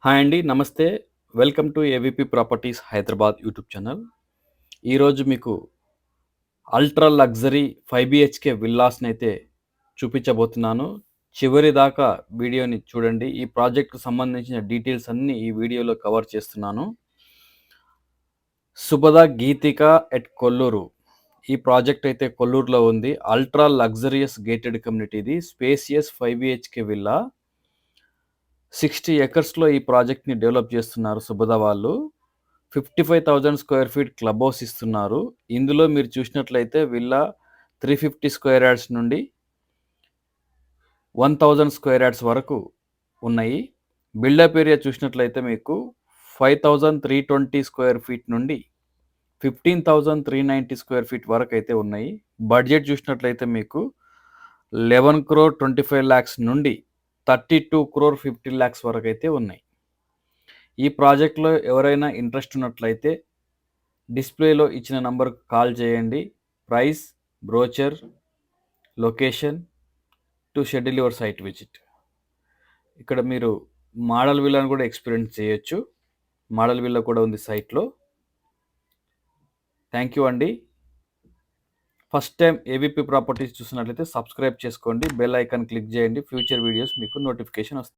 Hi అండి. నమస్తే. Welcome to AVP properties Hyderabad YouTube channel. ఈరోజు మీకు అల్ట్రా లగ్జరీ 5 బీహెచ్‌కే విల్లాస్‌నైతే చూపించబోతున్నాను. చివరి దాకా వీడియోని చూడండి. ఈ ప్రాజెక్ట్‌కు సంబంధించిన డీటెయిల్స్ అన్నీ ఈ వీడియోలో కవర్ చేస్తున్నాను. సుభద గీతిక ఎట్ కొల్లూరు. ఈ ప్రాజెక్ట్ అయితే కొల్లూరులో ఉంది. అల్ట్రా లగ్జరియస్ గేటెడ్ కమ్యూనిటీ ఇది. Spacious 5 BHK villa. 60 ఎకర్స్‌లో ఈ ప్రాజెక్ట్‌ని డెవలప్ చేస్తున్నారు సుభద వాళ్ళు. 55,000 స్క్వేర్ ఫీట్ క్లబ్ హౌస్ ఇస్తున్నారు. ఇందులో మీరు చూసినట్లయితే విల్లా 350 స్క్వేర్ యార్డ్స్ నుండి 1000 స్క్వేర్ యార్డ్స్ వరకు ఉన్నాయి. బిల్డప్ ఏరియా చూసినట్లయితే మీకు 5,320 స్క్వేర్ ఫీట్ నుండి 15,390 స్క్వేర్ ఫీట్ వరకు అయితే ఉన్నాయి. బడ్జెట్ చూసినట్లయితే మీకు 11,25,00,000 నుండి 32,50,00,000 వరకు అయితే ఉన్నాయి. ఈ ప్రాజెక్ట్లో ఎవరైనా ఇంట్రెస్ట్ ఉన్నట్లయితే డిస్ప్లేలో ఇచ్చిన నంబర్కు కాల్ చేయండి. Price, brochure, location to schedule your site visit. ఇక్కడ మీరు మోడల్ విల్లాను కూడా ఎక్స్పీరియన్స్ చేయొచ్చు. మోడల్ విల్లా కూడా ఉంది సైట్లో. థ్యాంక్ యూ అండి. ఫస్ట్ టైం ఏవీపీ ప్రాపర్టీస్ చూసినట్లయితే సబ్స్క్రైబ్ చేసుకోండి. బెల్ ఐకాన్ క్లిక్ చేయండి. ఫ్యూచర్ వీడియోస్ మీకు నోటిఫికేషన్ వస్తుంది.